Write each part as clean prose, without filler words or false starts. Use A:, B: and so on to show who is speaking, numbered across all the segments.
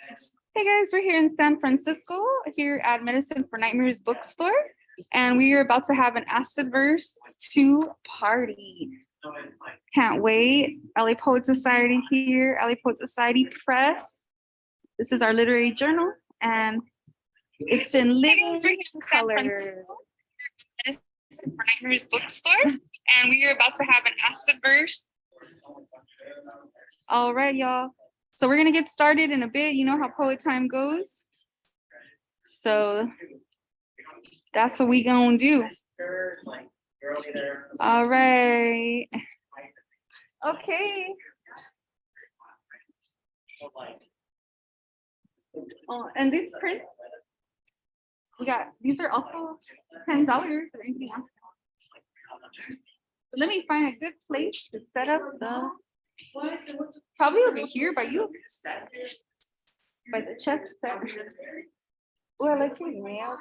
A: Hey guys, we're here in San Francisco, here at Medicine for Nightmares bookstore, and we are about to have an Acidverse 2 party. Can't wait. LA Poet Society here, LA Poet Society Press. This is our literary journal, and it's in living color. Medicine for Nightmares bookstore, and we are about to have an Acidverse. All right, y'all. So we're gonna get started in a bit. You know how poet time goes. So that's what we gonna do. All right. Okay. Oh, and these prints, these are also $10 or anything else. Let me find a good place to set up the, probably over here by you, by the chest. Well, like your nails.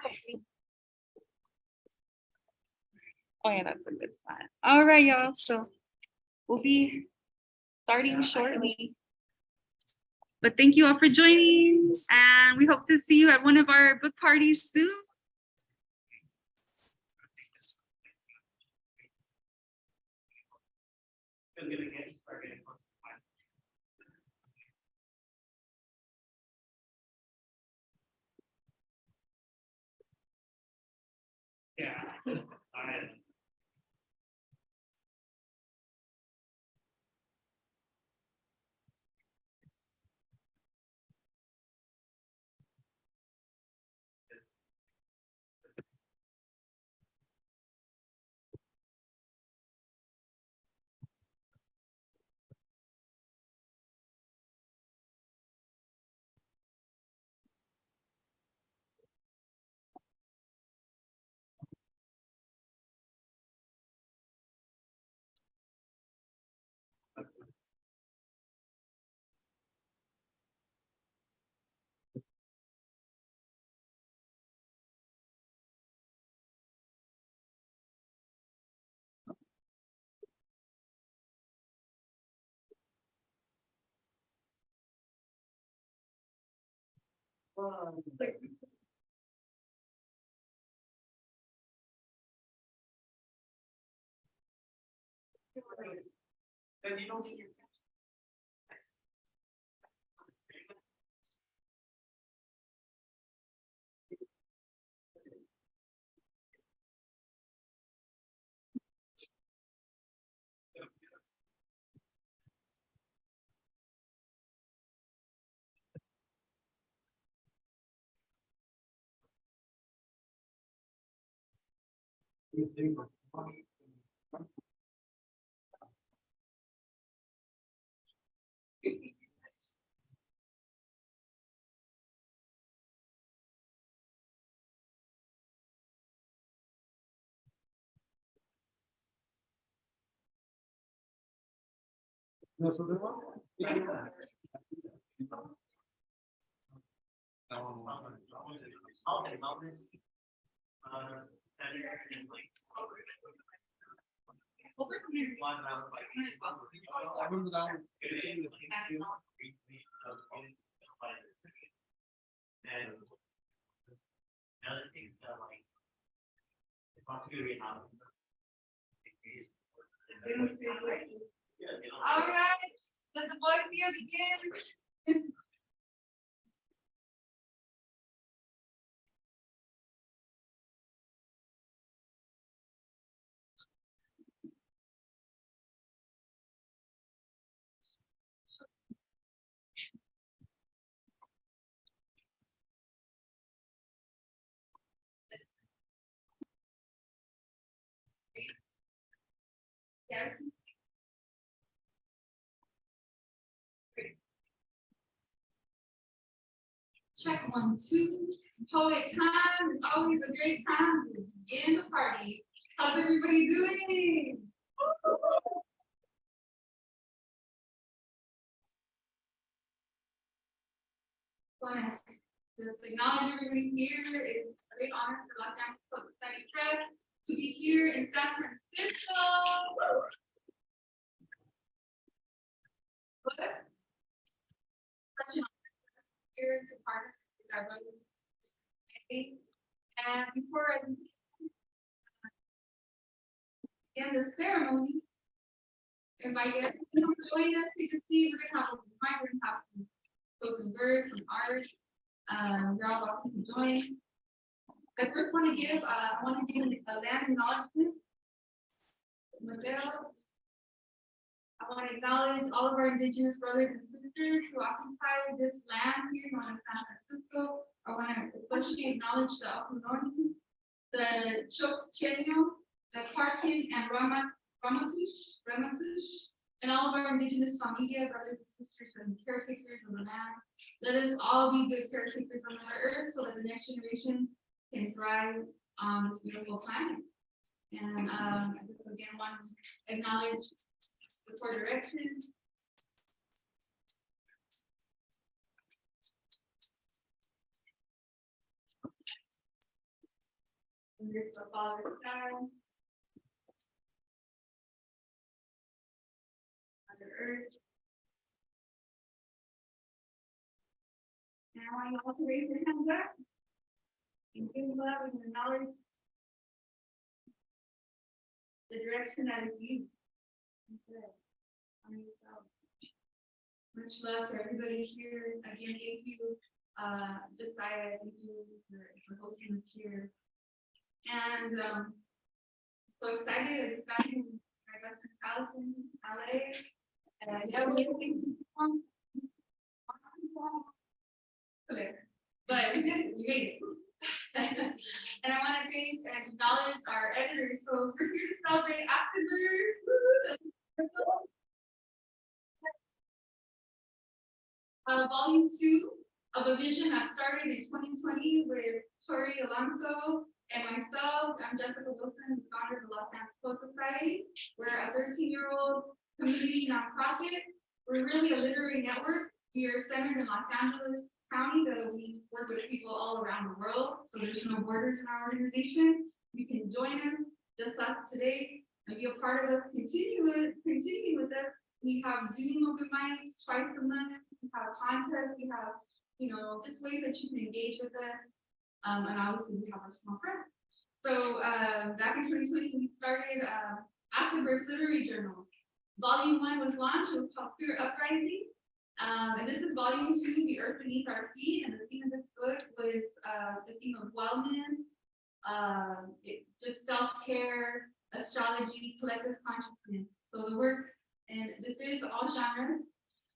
A: Oh yeah, that's a good spot. All right, y'all. So we'll be starting shortly. But thank you all for joining, and we hope to see you at one of our book parties soon. Yeah. All right, let the boys see us again. Yeah. Check 1, 2. Poet time is always a great time to begin the party. How's everybody doing? Want to just acknowledge everybody here. It's a great honor for Los Angeles Poet Society Press to be here in San Francisco. Such an here to partner with our brothers and sisters today. And before I begin the ceremony, invite you to join us. Take a seat. We're gonna have a wine. We're gonna have some spoken words, some art. You're all welcome to join. I first want to give a land acknowledgement. I want to acknowledge all of our Indigenous brothers and sisters who occupy this land here known as San Francisco. I want to especially acknowledge the Opunoni, the Chochenyo, the Parkin and Ramatush, and all of our Indigenous familia, brothers and sisters and caretakers of the land. Let us all be good caretakers on Mother Earth so that the next generation can thrive on this beautiful planet. And I just again want to acknowledge the core directions. And here's the Father's side. Mother Earth. And I want you all to raise your hands up and give love and acknowledge the direction that is used. Much love to everybody here. Again, thank you, Josiah, thank you for hosting us here. And so excited. I just got in my best friend's house in LA. And yeah, we're looking but we did it, we made it. And I want to thank and acknowledge our editors. So we're here to celebrate Afterverse. Volume 2 of a vision that started in 2020 with Tori Alonso and myself. I'm Jessica Wilson, the founder of the Los Angeles Poet Society. We're a 13-year-old community nonprofit. We're really a literary network. We are centered in Los Angeles County, but we work with people all around the world. So there's no borders in our organization. You can join us just like today and be a part of us. Continue with us. We have Zoom open mics twice a month. We have contests. We have, just ways that you can engage with us. And obviously we have our small press. So back in 2020, we started Afterverse Literary Journal. Volume 1 was launched. It was called Queer Uprising. And this is volume 2, The Earth Beneath Our Feet. And the theme of this book was the theme of wellness, just self-care, astrology, collective consciousness. So the work, and this is all genres,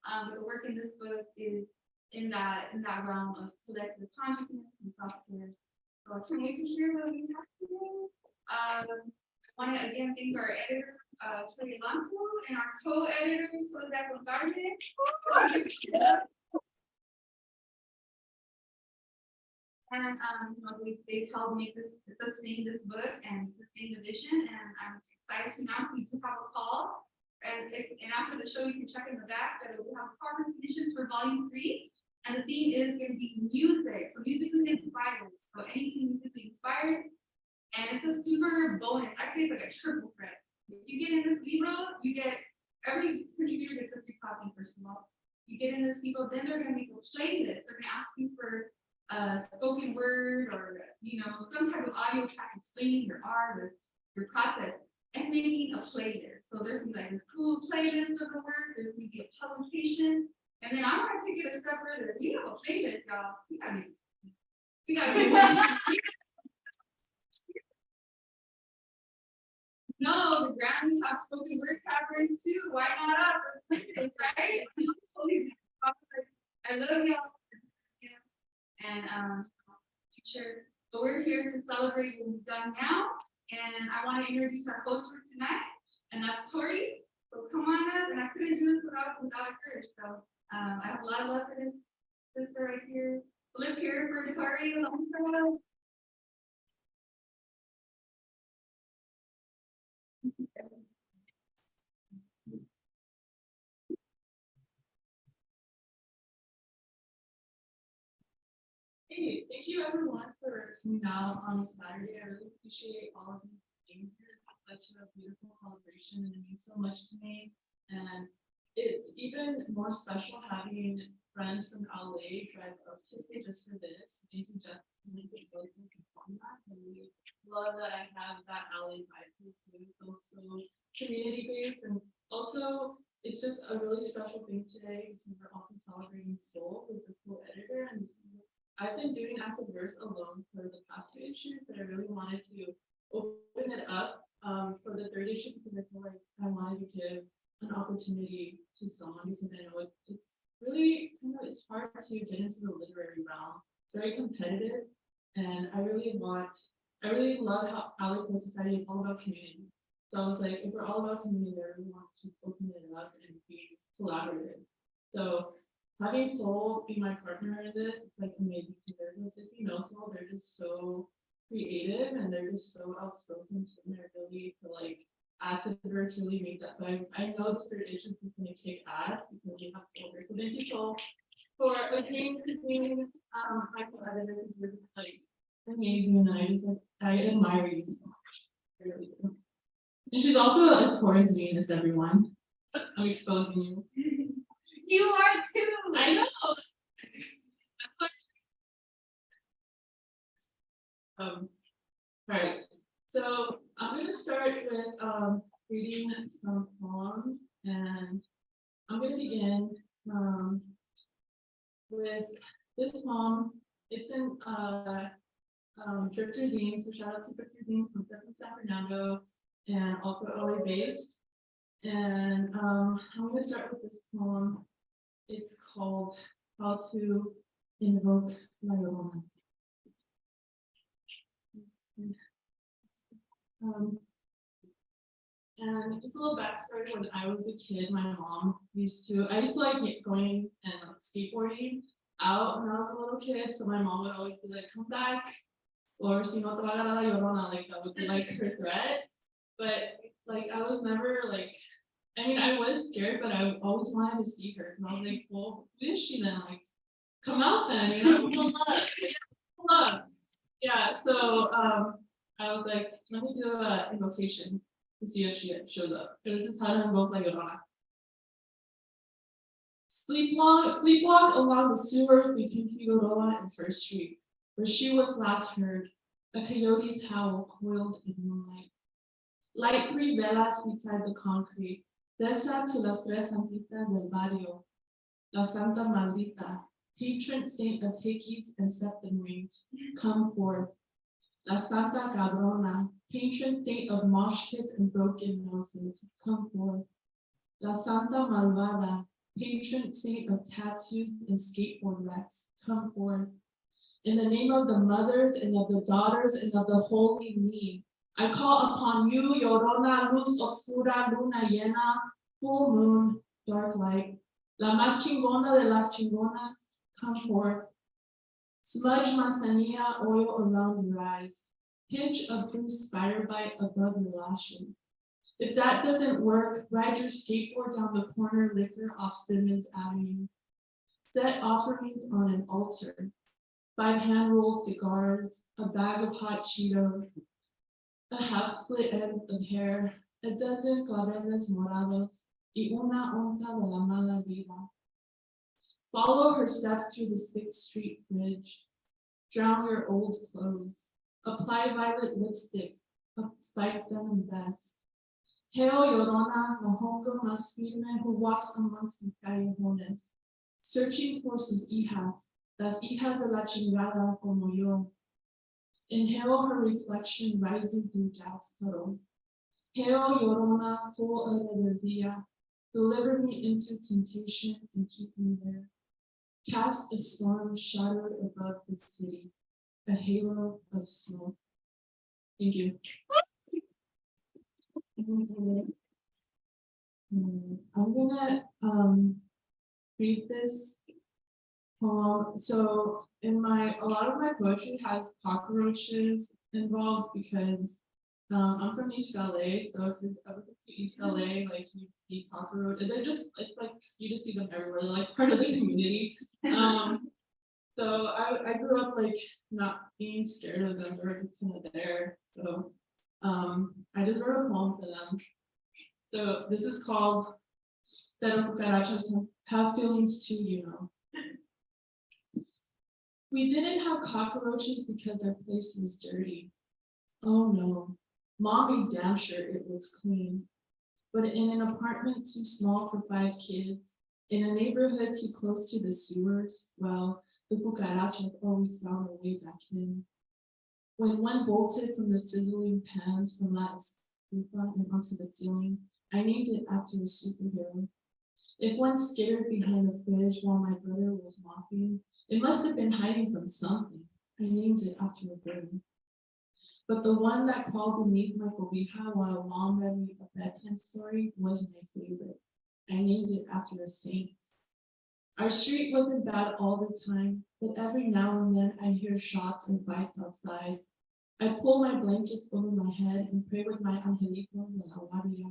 A: but the work in this book is in that realm of collective consciousness and self-care. So I can't wait to hear what we have today. I want to again thank our editor, Tori Alonso, and our co-editor, Soledad Gonzalez. And they've helped make sustain this book and sustain the vision. And I'm excited to announce we do have a call. And after the show, you can check in the back that we'll have call recognitions for volume 3. And the theme is going to be music. So musically inspired. So anything musically inspired. And it's a super bonus. Actually, it's like a triple threat. If you get in this libro, you get every contributor gets a free copy, first of all. You get in this libro, then they're going to make a playlist. They're going to ask you for spoken word or some type of audio track explaining your art or your process and making a playlist. So there's gonna be like this cool playlist of the work. There's gonna be a publication, and then I want to take it a step further. We have a playlist, y'all. We gotta make No, the Grammys have spoken word categories too. Why not us? It's right. I love y'all. And future. But we're here to celebrate what we've done now. And I want to introduce our host for tonight, and that's Tori. So come on up, and I couldn't do this without her. So I have a lot of love for this sister right here. So let's hear it for Tori.
B: Hey, thank you everyone for coming out on this Saturday. I really appreciate all of you being here. It's such a beautiful celebration and it means so much to me. And it's even more special having friends from LA drive up today just for this. Thank you, Jeff. And we love that I have that LA vibe here too. It's also community based, and also it's just a really special thing today because we're also celebrating Soul with the co-editor. And I've been doing Acid Verse alone for the past 2 issues, but I really wanted to open it up for the 3rd issue because I feel like I wanted to give an opportunity to someone because I know it's really it's hard to get into the literary realm. It's very competitive, and I really love how Alley Poet Society is all about community. So I was like, if we're all about community, I really want to open it up and be collaborative. So having Soul be my partner in this, it's like amazing. They're just, if you know Soul, they're just so creative and they're just so outspoken too. And they're really like Acid Verse really made that. So I know this 3rd issue is going to kick ass because we have Soul here. So thank you, Soul, for agreeing to be my co-editor. It's really like amazing, and I admire you so much. I really do. And she's also a Taurus Venus, everyone. I'm exposing you.
A: You are too.
B: I know. All right. So I'm going to start with reading some poems, and I'm going to begin with this poem. It's in Drifter Zine, so shout out to Drifter Zine from San Fernando and also LA based. And I'm going to start with this poem. It's called How to Invoke La Llorona. And just a little backstory, when I was a kid, my mom I used to like going and skateboarding out when I was a little kid. So my mom would always be like, come back, or si no te va a agarrar la llorona, like that would be like her threat. But like I was never like, I mean, I was scared, but I always wanted to see her. And I was like, well, who is she then? Like, come out then, you know, pull up. Yeah, so I was like, let me do an invocation to see if she shows up. So this is how to invoke La Llorona. Sleepwalk along the sewers between Figueroa and First Street, where she was last heard, a coyote's howl coiled in moonlight. Light 3 velas beside the concrete, Reza to las tres santitas del barrio, La Santa Maldita, patron saint of hickeys and septum rings, come forth. La Santa Cabrona, patron saint of mosh pits and broken noses, come forth. La Santa Malvada, patron saint of tattoos and skateboard wrecks, come forth. In the name of the mothers and of the daughters and of the holy me, I call upon you, Llorona, luz oscura, luna llena, full moon, dark light. La más chingona de las chingonas, come forth. Smudge manzanilla oil around your eyes. Pinch of blue spider bite above your lashes. If that doesn't work, ride your skateboard down the corner liquor off Simmons Avenue. Set offerings on an altar. 5 hand-rolled cigars, a bag of hot Cheetos, a half-split end of hair, a dozen claveles morados, y una onza de la mala vida. Follow her steps through the 6th Street Bridge. Drown your old clothes. Apply violet lipstick, a spiked denim vest. Hail Llorona, la hongo más firme who walks amongst the callejones, searching for sus hijas, las hijas de la chingada como yo. Inhale her reflection rising through gas puddles. Hail Llorona, full of rebeldía, deliver me into temptation and keep me there. Cast a storm shadowed above the city, a halo of smoke. Thank you. I'm gonna read this poem. So a lot of my poetry has cockroaches involved because I'm from East LA. So if you've ever been to East LA, like you see cockroaches, it's like you just see them everywhere. They're like part of the community. So I grew up like not being scared of them. They're just kind of there. So I just wrote a poem for them. So this is called Pero cucarachas have feelings too, you know. We didn't have cockroaches because our place was dirty. Oh no, Mom made damn sure it was clean. But in an apartment too small for 5 kids, in a neighborhood too close to the sewers, well, the cucarachas always found their way back in. When one bolted from the sizzling pans from La Estufa and onto the ceiling, I named it after a superhero. If one skittered behind the fridge while my brother was mopping, it must have been hiding from something. I named it after a bird. But the one that crawled beneath my cobija while Mom read me a bedtime story was my favorite. I named it after a saint. Our street wasn't bad all the time, but every now and then I hear shots or bites outside. I pull my blankets over my head and pray with my angelitos de la guardia.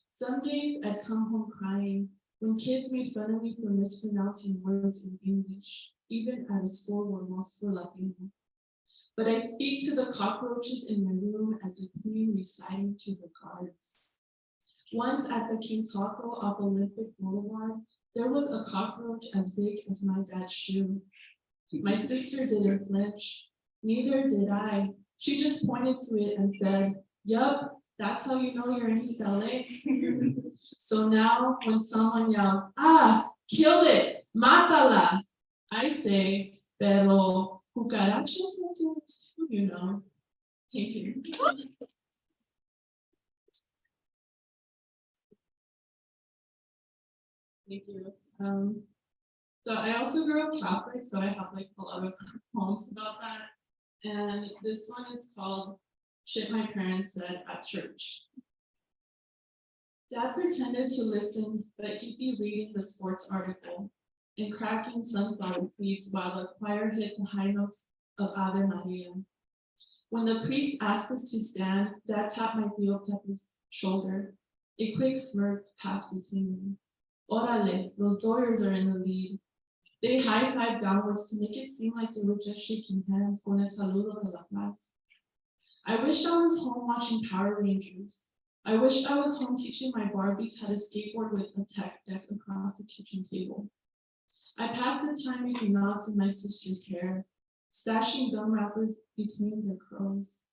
B: Some days I'd come home crying when kids made fun of me for mispronouncing words in English, even at a school where most were Latino. But I'd speak to the cockroaches in my room as a queen reciting to her guards. Once at the Quintaco off Olympic Boulevard, there was a cockroach as big as my dad's shoe. My sister didn't flinch. Neither did I. She just pointed to it and said, "Yup, that's how you know you're in East LA." So now when someone yells, "Ah, killed it, mátala," I say, "Pero cucarachas have feelings too, you know." Thank you. Thank you. So I also grew up Catholic, so I have like a lot of poems about that. And this one is called Shit My Parents Said at Church. Dad pretended to listen, but he'd be reading the sports article and cracking sunflower seeds while the choir hit the high notes of Ave Maria. When the priest asked us to stand, Dad tapped my Tío Pepe's shoulder. A quick smirk passed between them. Orale, los Doyers are in the lead. They high-fived downwards to make it seem like they were just shaking hands con el saludo de la paz. I wished I was home watching Power Rangers. I wished I was home teaching my Barbies how to skateboard with a tech deck across the kitchen table. I passed the time making knots in my sister's hair, stashing gum wrappers between their curls.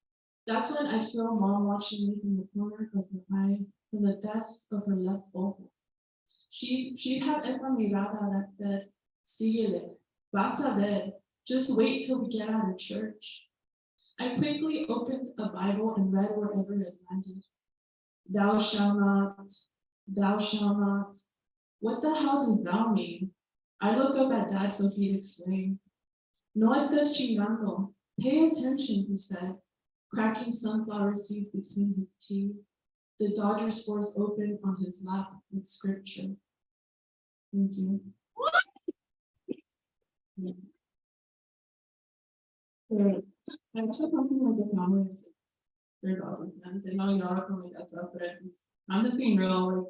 B: That's when I'd feel Mom watching me from the corner of her eye, from the depths of her left ojo. She'd have esa mirada that said, "Síguele, vas a ver, just wait till we get out of church." I quickly opened a Bible and read wherever it landed. Thou shalt not, thou shalt not. What the hell does thou mean? I look up at Dad so he'd explain. No estés chingando. Pay attention, he said, cracking sunflower seeds between his teeth. The Dodgers scores open on his lap with scripture. Thank you. I also come from like a family of they're Dodgers fans. I know y'all can like that stuff, but I'm just being real, like,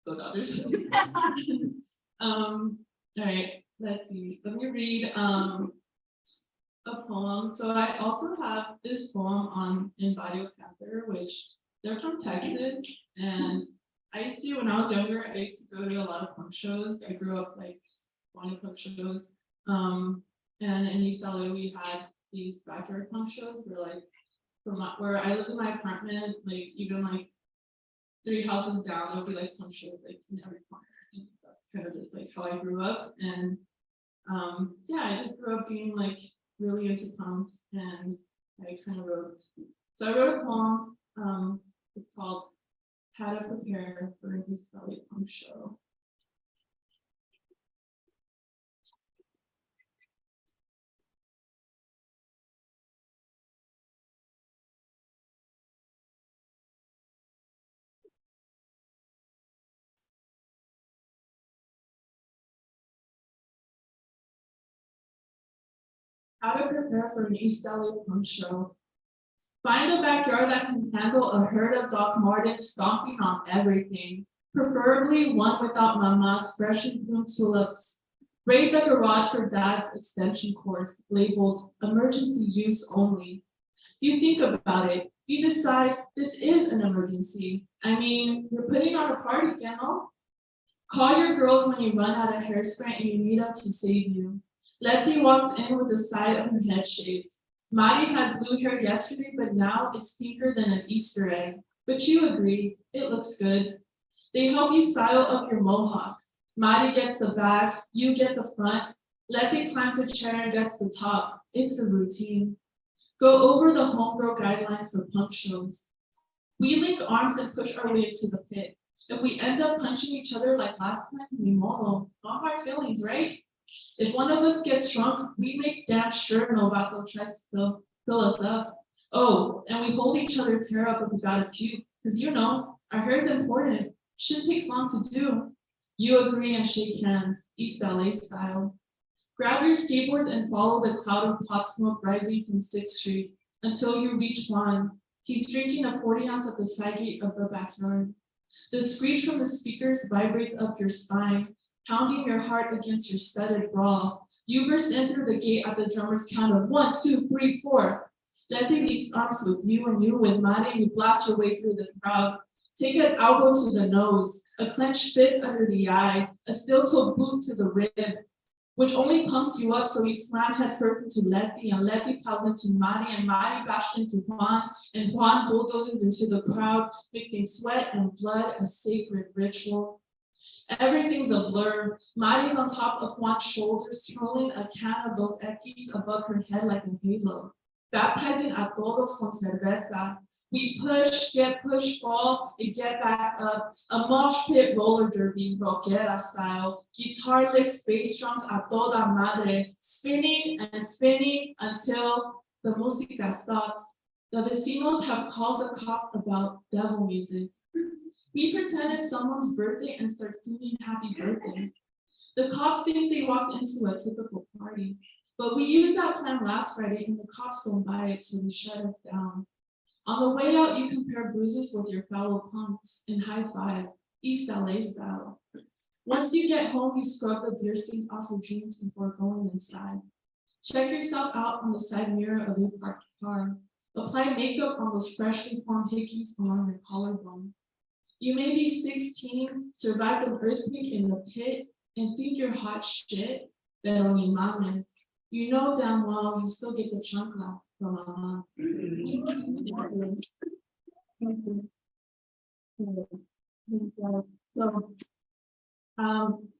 B: go Dodgers. All right, let's see. Let me read a poem. So I also have this poem on in Barrio Panther, which they're from Texas, and I used to, when I was younger, I used to go to a lot of punk shows. I grew up like going to punk shows. And in East LA, we had these backyard punk shows where like from where I lived in my apartment, like even like 3 houses down, there would be like punk shows like in every corner. And that's kind of just like how I grew up. And yeah, I just grew up being like really into punk, and I kind of wrote. So I wrote a poem. It's called "How to Prepare for an East LA Punk Show." How to prepare for an East LA punk show. Find a backyard that can handle a herd of Doc Martens stomping on everything, preferably one without Mama's freshly pruned tulips. Raid the garage for Dad's extension cords labeled emergency use only. You think about it, you decide this is an emergency. I mean, you're putting on a party, you know? Call your girls when you run out of hairspray and you need them to save you. Letty walks in with the side of her head shaved. Mari had blue hair yesterday, but now it's pinker than an Easter egg. But you agree, it looks good. They help you style up your mohawk. Mari gets the back, you get the front. Letty climbs a chair and gets the top. It's the routine. Go over the homegirl guidelines for punk shows. We link arms and push our way into the pit. If we end up punching each other like last time, we mono. No hard feelings, right? If one of us gets drunk, we make damn sure no vato tries to fill us up. Oh, and we hold each other's hair up if we gotta puke, because you know, our hair is important. Shit takes long to do. You agree and shake hands, East LA style. Grab your skateboards and follow the cloud of pot smoke rising from 6th Street until you reach Juan. He's drinking a 40-ounce at the side gate of the backyard. The screech from the speakers vibrates up your spine, pounding your heart against your studded bra. You burst in through the gate at the drummer's count of 1, 2, 3, 4. Letty leaps arms with you, and with Mari, you blast your way through the crowd. Take an elbow to the nose, a clenched fist under the eye, a steel-toe boot to the rib, which only pumps you up, so you slam headfirst into Letty, and Letty plows into Mari, and Mari bashed into Juan, and Juan bulldozes into the crowd, mixing sweat and blood, a sacred ritual. Everything's a blur. Mari's on top of Juan's shoulders, twirling a can of those Ekis above her head like a halo. Baptizing a todos con cerveza. We push, get pushed, fall, and get back up. A mosh pit roller derby, rockera style. Guitar licks, bass drums a toda madre, spinning and spinning until the música stops. The vecinos have called the cops about devil music. We pretend it's someone's birthday and start singing happy birthday. The cops think they walked into a typical party, but we used that plan last Friday and the cops don't buy it, so they shut us down. On the way out, you compare bruises with your fellow punks and high five, East LA style. Once you get home, you scrub the beer stains off your jeans before going inside. Check yourself out on the side mirror of your parked car. Apply makeup on those freshly formed hickeys along your collarbone. You may be 16, survived an earthquake in the pit, and think you're hot shit, pero ni mames. You know damn well you still get the chancla from mama. So,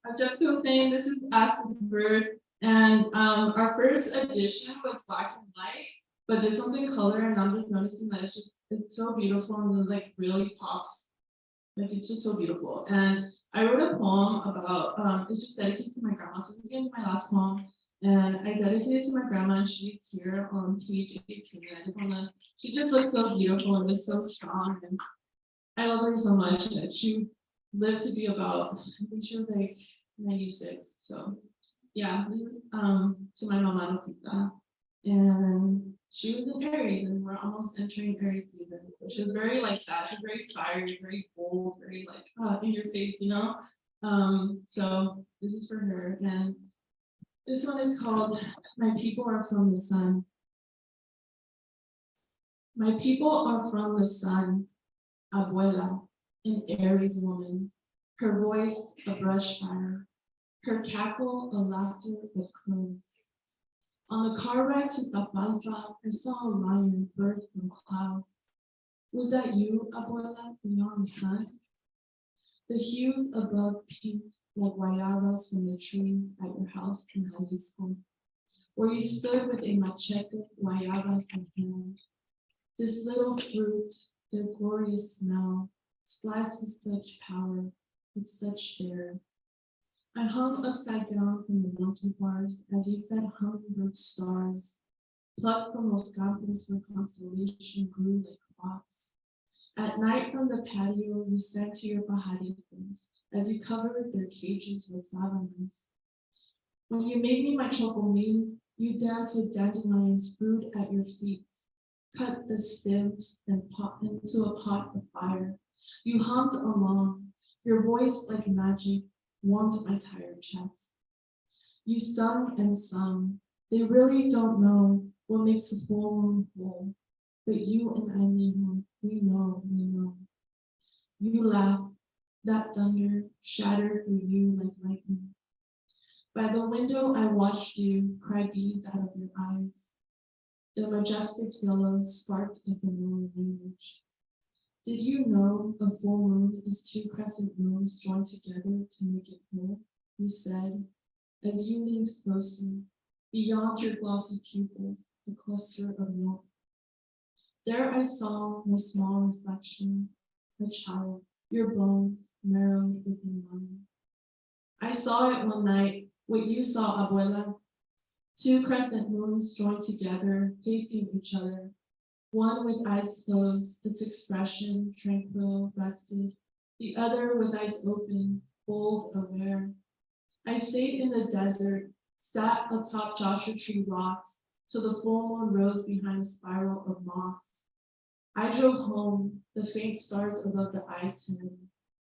B: as Jessica was saying, this is Acid Verse, and our first edition was black and white, but this one's in color, and I'm just noticing that it's so beautiful and it like really pops. Like it's just so beautiful. And I wrote a poem about, it's just dedicated to my grandma. So this is gonna be my last poem. And I dedicated it to my grandma. She's here on page 18. And she just looks so beautiful and was so strong. And I love her so much. And she lived to be about, I think she was like 96. So yeah, this is to my mama Tita. And she was in Aries, and we're almost entering Aries season. So she was very like that. She's very fiery, very bold, very like in your face, you know. So this is for her, and this one is called "My People Are From the Sun." My people are from the sun, abuela, an Aries woman. Her voice a brush fire, her cackle a laughter of crows. On the car ride to Tapalpa, I saw a lion birthed from clouds. Was that you, abuela, beyond the sun? The hues above pink like guayabas from the trees at your house in Jalisco, where you stood with a machete, guayabas in hand. This little fruit, their glorious smell, sliced with such power, with such dare. I hung upside down from the mountain bars as you fed hummingbird stars, plucked from los campos where constellation grew like crops. At night from the patio, you sang to your pajaritos as you covered their cages with sábanas. When you made me my chocomil, you danced with dandelions brewed at your feet, cut the stems and pop into a pot of fire. You hummed along, your voice like magic warmed my tired chest. You sung and sung. They really don't know what makes a full moon whole, but you and I know, we know. You laughed. That thunder shattered through you like lightning. By the window I watched you cry beads out of your eyes. The majestic yellow sparked a familiar language. Did you know a full moon is two crescent moons joined together to make it whole? You said, as you leaned closer, beyond your glossy pupils, a cluster of milk. There I saw my small reflection, a child, your bones marrowed within mine. I saw it one night, what you saw, Abuela, two crescent moons joined together, facing each other, one with eyes closed, its expression tranquil, rested, the other with eyes open, bold, aware. I stayed in the desert, sat atop Joshua Tree rocks, till the full moon rose behind a spiral of moss. I drove home, the faint stars above the I-10.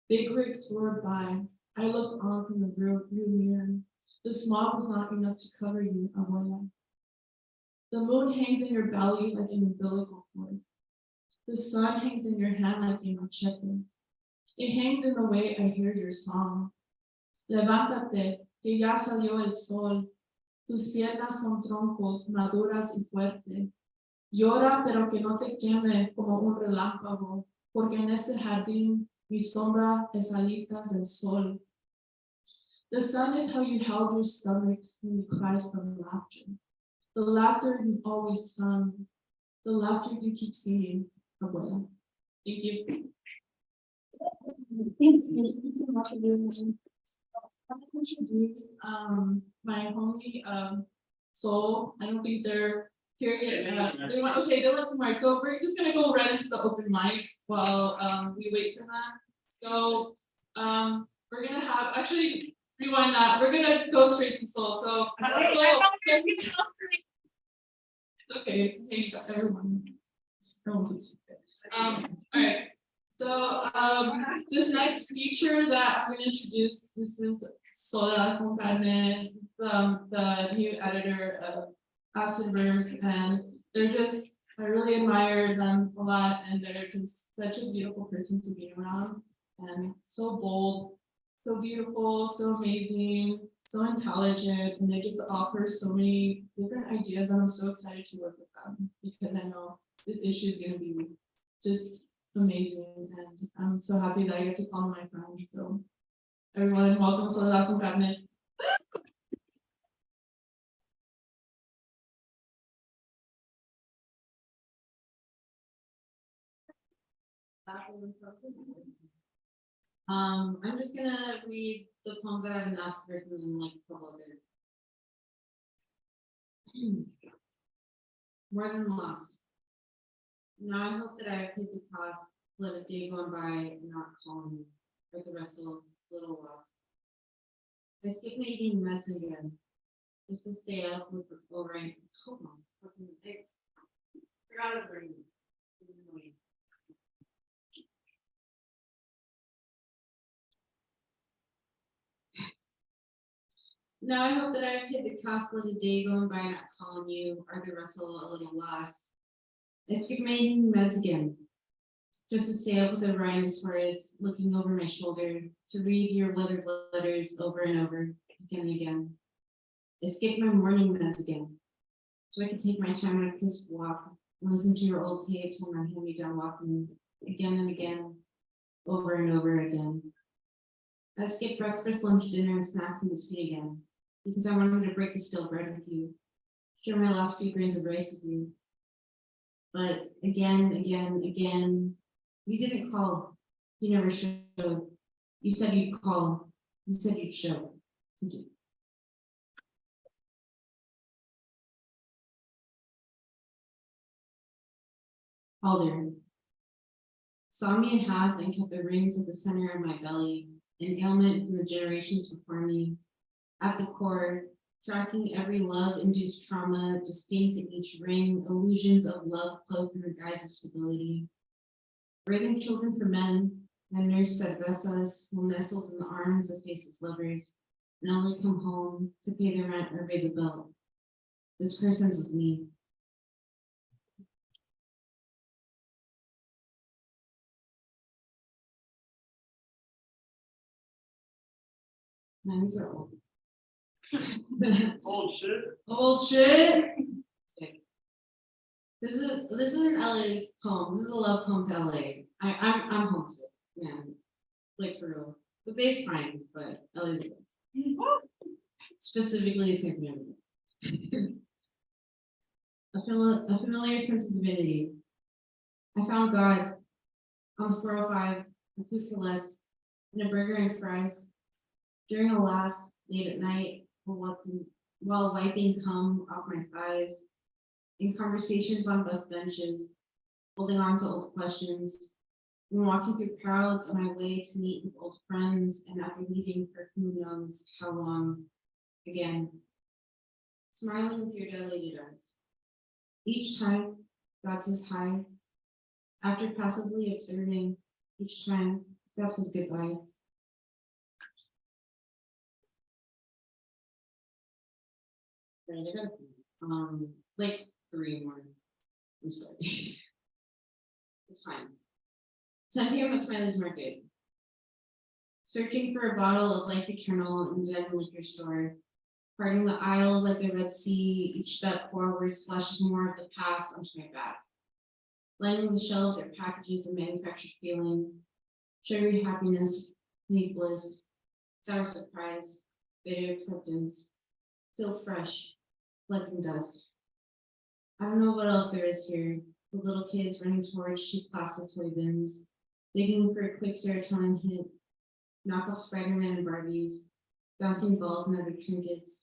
B: Big rigs roared by. I looked on from the rear mirror. The smog was not enough to cover you, Abuela. The moon hangs in your belly like an umbilical cord. The sun hangs in your hand like a machete. It hangs in the way I hear your song. Levántate, que ya salió el sol. Tus piernas son troncos, maduras y fuertes. Llora, pero que no te queme como un relámpago, porque en este jardín mi sombra es alitas del sol. The sun is how you held your stomach when you cried from laughter. The laughter you've always sung, the laughter you keep singing, Abuela. Thank you. Thank you so much for doing that. I'm going to introduce my homie Soul. I don't think they're here yet. They went somewhere. So we're just gonna go right into the open mic while we wait for that. So we're gonna have actually rewind that. We're gonna go straight to Soul. So Soul. It's okay. Hey, you got everyone. Everyone keeps it. All right. So this next feature that I'm going to introduce, this is Soledad con Carne, the new editor of Acid Verse, and they're just, I really admire them a lot, and they're just such a beautiful person to be around, and so bold, so beautiful, so amazing, so intelligent, and they just offer so many different ideas, and I'm so excited to work with them, because I know this issue is going to be just amazing, and I'm so happy that I get to call my friend. So everyone, welcome Soledad con Carne.
C: I'm just gonna read the poems that I've been asked first and then like a couple other. More than lost. Now I hope that I paid the cost, let a day go by and not call me, but the rest will little lost. I skip my eating meds again, just to stay up with the full rank. Hold on, I forgot to bring. Now I hope that I've hit the cost, let a day going by not calling you, or the rest a little lost. I skip my eating meds again, just to stay up with the Ryan Torres, looking over my shoulder, to read your lettered letters over and over, again and again. I skipped my morning meds again, so I could take my time on a crisp walk and listen to your old tapes on my hand-me-down Walkman again and again, over and over again. I skipped breakfast, lunch, dinner, and snacks in between again, because I wanted to break the stale bread with you, share my last few grains of rice with you. But again, you didn't call. You never showed. You said you'd call. You said you'd show. Thank you. Alder saw me in half and kept the rings at the center of my belly, an ailment from the generations before me. At the core, tracking every love-induced trauma, distinct in each ring, illusions of love cloaked in the guise of stability. Raising children for men, and nurse cervezas will nestle in the arms of faceless lovers, and only come home to pay their rent or raise a bill. This person's with me. Man, these are old.
D: Oh, shit.
C: Old shit. Okay. This is an LA poem. This is a love poem to LA. I'm homesick, man. Like for real. The base fine, but LA is the best. Specifically San Fernando. A familiar sense of divinity. I found God on the 405, a food for less, and a burger and fries. During a laugh late at night, while wiping cum off my thighs, in conversations on bus benches, holding on to old questions, and walking through crowds on my way to meet with old friends, and after leaving for who knows how long, again, smiling with your dilated eyes. Each time, God says hi. After passively observing, each time, God says goodbye. Right, I got like 3 more. I'm sorry. It's fine. 10 p.m. at Smiley's Market. Searching for a bottle of Life Eternal in the dead liquor store. Parting the aisles like the Red Sea, each step forward splashes more of the past onto my back. Lining the shelves are packages of manufactured feeling, sugary happiness, honey bliss, sour surprise, bitter acceptance, still fresh, blood and dust. I don't know what else there is here. The little kids running towards cheap plastic toy bins, digging for a quick serotonin hit, knockoff Spider-Man and Barbies, bouncing balls and other trinkets.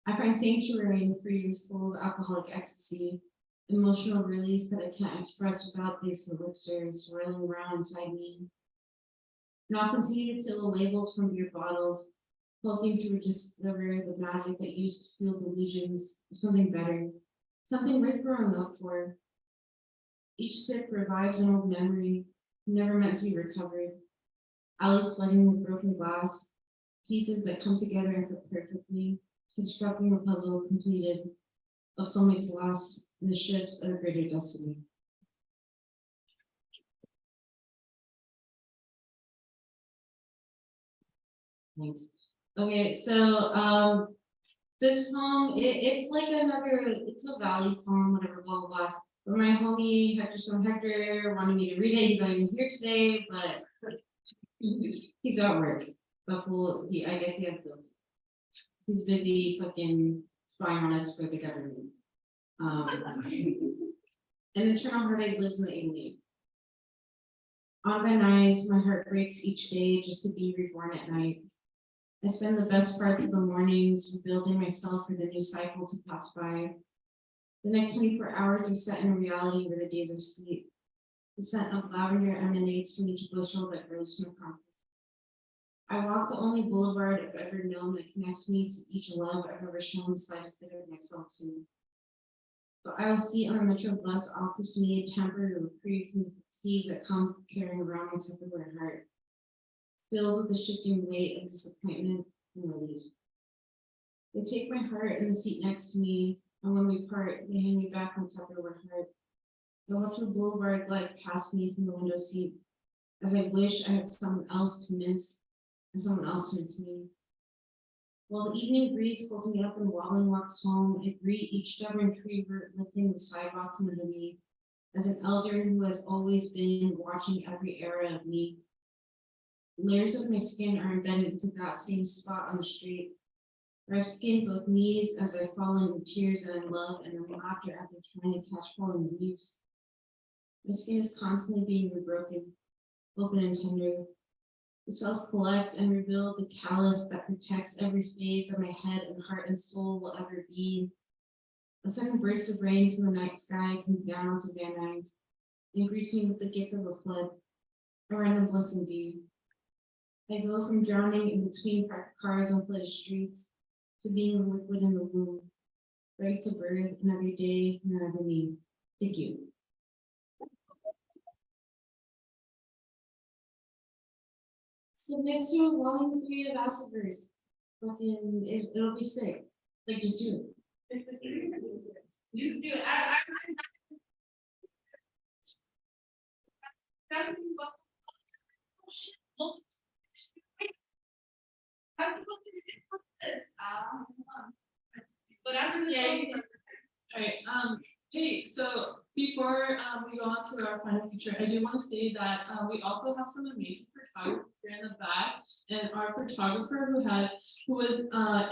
C: I find sanctuary in freezers full of alcoholic ecstasy, emotional release that I can't express without these elixirs swirling around inside me. And I'll continue to peel the labels from beer bottles, hoping to discover the magic that used to feel delusions of something better, something worth growing up for. Each sip revives an old memory, never meant to be recovered. Alleys flooding with broken glass, pieces that come together and fit perfectly, constructing a puzzle completed of soulmates lost in the shifts of a greater destiny. Thanks. Okay, so this poem, it's like it's a valley poem, whatever, blah, blah, blah. But my homie Hector wanted me to read it. He's not even here today, but he's at work. But I guess he has bills. He's busy fucking spying on us for the government. An internal heartache lives in the alien. On my knees, my heart breaks each day just to be reborn at night. I spend the best parts of the mornings rebuilding myself for the new cycle to pass by. The next 24 hours are set in a reality where the days are sweet. The scent of lavender emanates from each bushel that grows from the concrete. I walk the only boulevard I've ever known that connects me to each love I've ever shown the slightest bit of myself to. The aisle seat on a metro bus offers me a temporary reprieve from the fatigue that comes with carrying around my Tupperware heart, filled with the shifting weight of disappointment and relief. They take my heart in the seat next to me, and when we part, they hand me back my Tupperware heart. I watch the boulevard glide past me from the window seat, as I wish I had someone else to miss and someone else to miss me. While the evening breeze holds me up and wobbling walks home, I greet each stubborn tree root lifting the sidewalk from under me, as an elder who has always been watching every era of me. Layers of my skin are embedded into that same spot on the street, where I've skinned both knees as I fall into tears that I love and then laughter after trying to catch falling leaves. My skin is constantly being rebroken, open and tender. The cells collect and rebuild the callus that protects every phase that my head and heart and soul will ever be. A sudden burst of rain from the night sky comes down onto Van Nuys and greets me with the gift of a flood, a random blessing bee. I go from drowning in between parked cars on flooded streets to being a liquid in the womb, ready to birth another day, another me. Thank you. Submit to a volume 3 of acid verse. Fucking, it'll be sick. Like, just do it.
A: You do. I
B: Whatever. Yeah. All right. Hey, so before we go on to our final feature, I do want to say that we also have some amazing photographers here in the back, and our photographer who was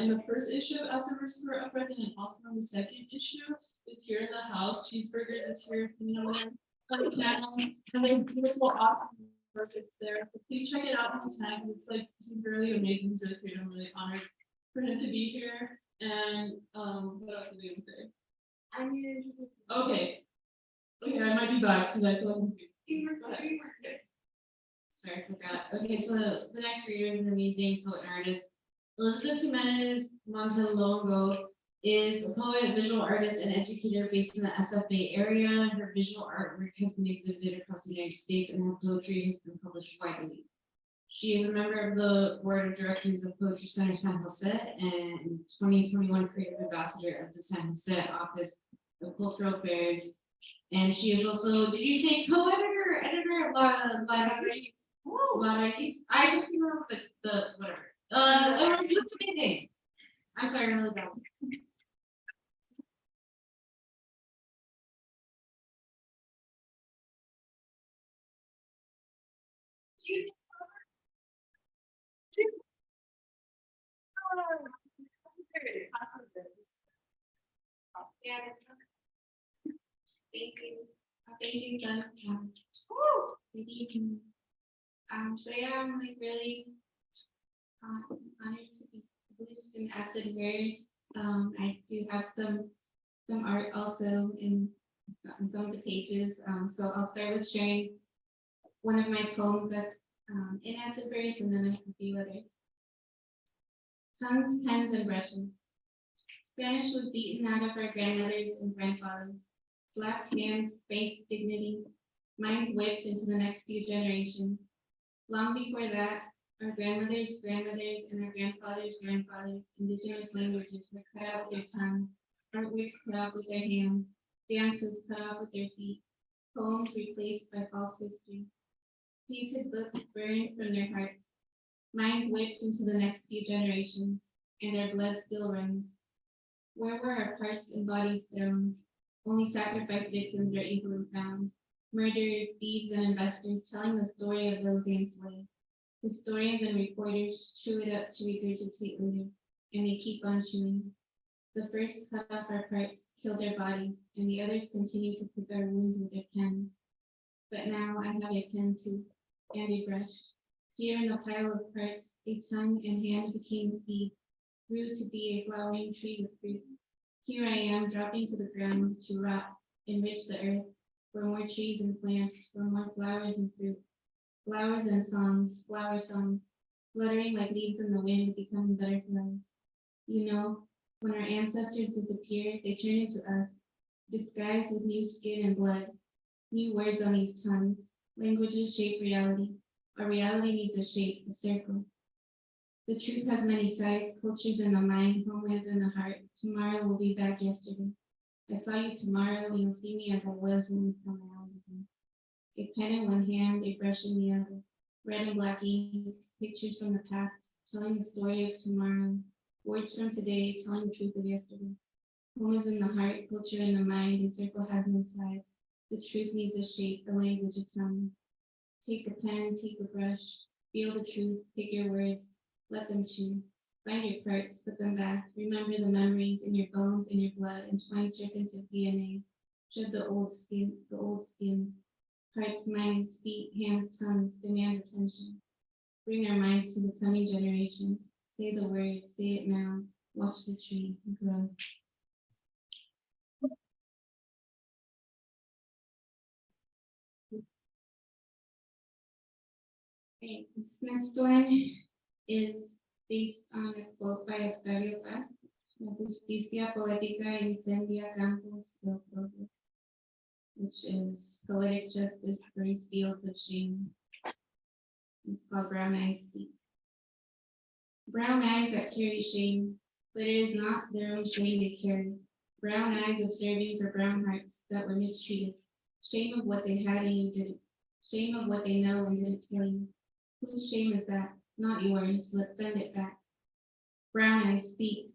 B: in the first issue of Asperger's for Uprising and also on the second issue is here in the house. Cheeseburger is here, you know, on the channel, and then there's more awesome work that's there. So please check it out anytime. It's like he's really amazing. He's really great. I'm really honored for him to be here. And what else did you say? Okay. Okay, I might be back because I feel like I'm
C: Sorry, I forgot. Okay, so the next reader is an amazing poet and artist. Elizabeth Jimenez Montelongo is a poet, visual artist, and educator based in the SF Bay Area. Her visual artwork has been exhibited across the United States, and her poetry has been published widely. She is a member of the board of directors of Poetry Center San Jose and 2021 creative ambassador of the San Jose Office of Cultural Affairs. And she is also, did you say co-editor, editor of Larais? Larais? I just remember the whatever. What's the name? I'm sorry, really bad. Thank you. Thank you, Doug. Maybe you can. So yeah, I'm like really honored to be published in Acid Verse. I do have some art also in some of the pages. So I'll start with sharing one of my poems that's in Acid Verse, and then a few others. Tongues, pens, and brushes. Spanish was beaten out of our grandmothers and grandfathers. Slapped hands, spanked dignity, minds whipped into the next few generations. Long before that, our grandmothers, grandmothers, and our grandfathers' grandfathers, indigenous languages were cut out with their tongues, artwork cut off with their hands, dances cut off with their feet, poems replaced by false history, painted books burned from their hearts, minds whipped into the next few generations, and our blood still runs. Where were our parts and bodies thrown? Only sacrifice victims are easily found. Murderers, thieves, and investors telling the story of those enslaved. Historians and reporters chew it up to regurgitate later, and they keep on chewing. The first cut off our parts, killed our bodies, and the others continue to pick our wounds with their pens. But now I have a pen too, and a brush. Here in the pile of parts, a tongue and hand became seed, grew to be a flowering tree with fruit. Here I am dropping to the ground to rot, enrich the earth, for more trees and plants, for more flowers and fruit. Flowers and songs, flower songs, fluttering like leaves in the wind, becoming butterflies. You know, when our ancestors disappeared, they turned into us, disguised with new skin and blood, new words on these tongues. Languages shape reality. Our reality needs a shape, a circle. The truth has many sides, cultures in the mind, homelands in the heart. Tomorrow will be back yesterday. I saw you tomorrow, and you'll see me as I was when we come around again. A pen in one hand, a brush in the other. Red and black ink, pictures from the past, telling the story of tomorrow. Words from today, telling the truth of yesterday. Home is in the heart, culture in the mind, and circle has no sides. The truth needs a shape, a language, a tongue. Take a pen, take a brush, feel the truth, pick your words, let them chew. Find your parts, put them back. Remember the memories in your bones, in your blood, entwine serpents of DNA. Shed the old skins. Hearts, minds, feet, hands, tongues, demand attention. Bring our minds to the coming generations. Say the words, say it now. Watch the tree grow. Okay, this next one is based on a quote by Octavio Paz. La justicia poética incendia campos del pueblo, which is poetic justice burns fields of shame. It's called Brown Eyes Speak. Brown eyes that carry shame, but it is not their own shame they carry. Brown eyes observing for brown hearts that were mistreated. Shame of what they had and you didn't. Shame of what they know and didn't tell you. Whose shame is that? Not yours. Let's send it back. Brown eyes speak.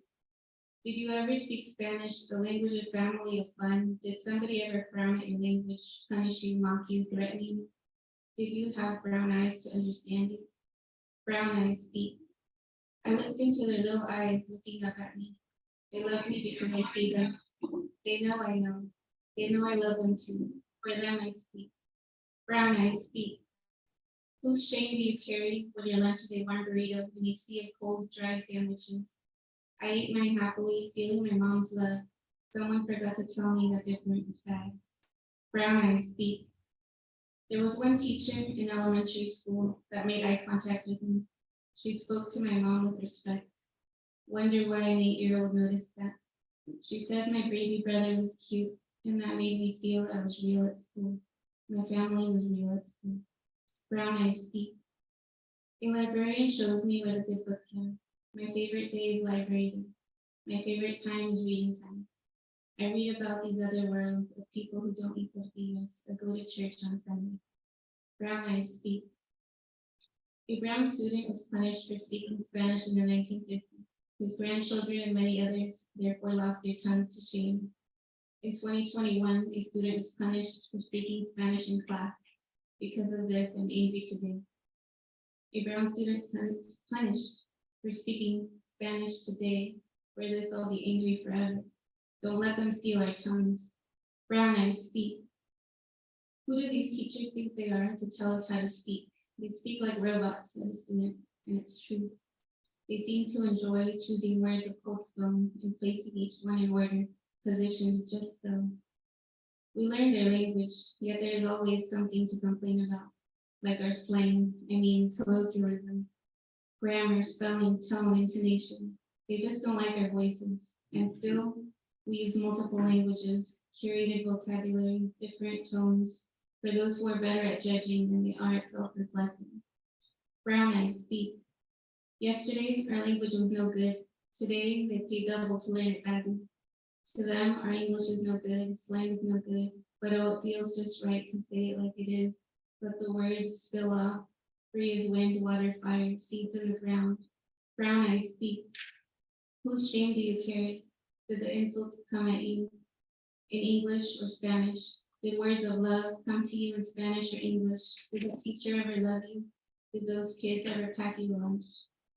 C: Did you ever speak Spanish, the language of family, of fun? Did somebody ever frown at your language, punish you, mock you, threaten you? Did you have brown eyes to understand it? Brown eyes speak. I looked into their little eyes looking up at me. They love me because I see them. They know I know. They know I love them too. For them I speak. Brown eyes speak. Whose shame do you carry when your lunch is a warm burrito and you see a cold, dry sandwiches? I ate mine happily, feeling my mom's love. Someone forgot to tell me that their food was bad. Brown eyes speak. There was one teacher in elementary school that made eye contact with me. She spoke to my mom with respect. Wonder why an 8-year-old noticed that. She said my baby brother was cute, and that made me feel I was real at school. My family was real at school. Brown eyes speak. A librarian shows me what a good books are. My favorite day is library day. My favorite time is reading time. I read about these other worlds of people who don't equal to us or go to church on Sunday. Brown eyes speak. A brown student was punished for speaking Spanish in the 1950s. His grandchildren and many others therefore lost their tongues to shame. In 2021, a student was punished for speaking Spanish in class. Because of this, I'm angry today. A brown student punished for speaking Spanish today. For this, I'll be angry forever. Don't let them steal our tongues. Brown eyes speak. Who do these teachers think they are to tell us how to speak? They speak like robots, said a student, and it's true. They seem to enjoy choosing words of cold stone and placing each one in order, positions just so. We learn their language, yet there is always something to complain about, like our slang, colloquialism, grammar, spelling, tone, intonation. They just don't like our voices, and still, we use multiple languages, curated vocabulary, different tones, for those who are better at judging than they are at self-reflecting. Brown eyes speak. Yesterday, our language was no good. Today, they pay double to learn it badly. To them, our English is no good, slang is no good, but it feels just right to say it like it is. Let the words spill off, free as wind, water, fire, seeds in the ground. Brown eyes speak. Whose shame do you carry? Did the insults come at you in English or Spanish? Did words of love come to you in Spanish or English? Did the teacher ever love you? Did those kids ever pack you lunch?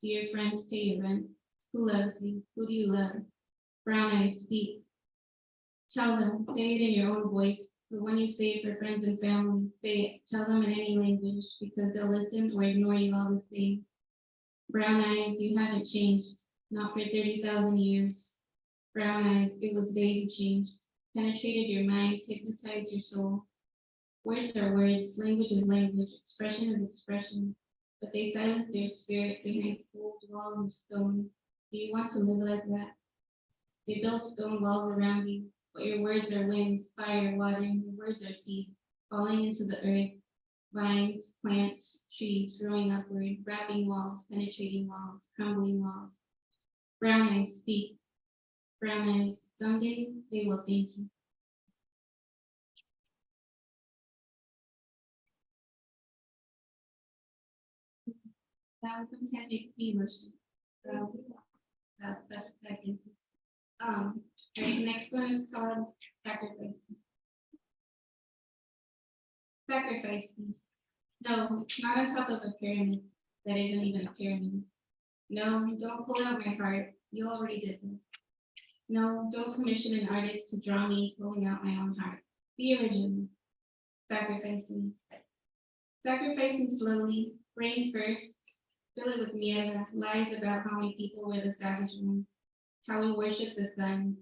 C: Do your friends pay your rent? Who loves you? Who do you love? Brown eyes speak. Tell them, say it in your own voice, the one you say for friends and family. Say it, tell them in any language, because they'll listen or ignore you all the same. Brown eyes, you haven't changed, not for 30,000 years. Brown eyes, it was they who changed, penetrated your mind, hypnotized your soul. Words are words, language is language, expression is expression, but they silence their spirit behind cold wall of stone. Do you want to live like that? They built stone walls around you, but your words are wind, fire, water, and your words are seeds, falling into the earth, vines, plants, trees growing upward, wrapping walls, penetrating walls, crumbling walls. Brown eyes speak. Brown eyes, someday they will thank you. That sometimes makes me emotional. That. All right, next one is called sacrifice. Sacrifice me. No, not on top of a pyramid. That isn't even a pyramid. No, don't pull out my heart. You already did that. No, don't commission an artist to draw me pulling out my own heart. Be original. Sacrifice me. Sacrifice me slowly. Brain first. Fill it with mierda, lies about how my people were the savage ones. How we worship the sun,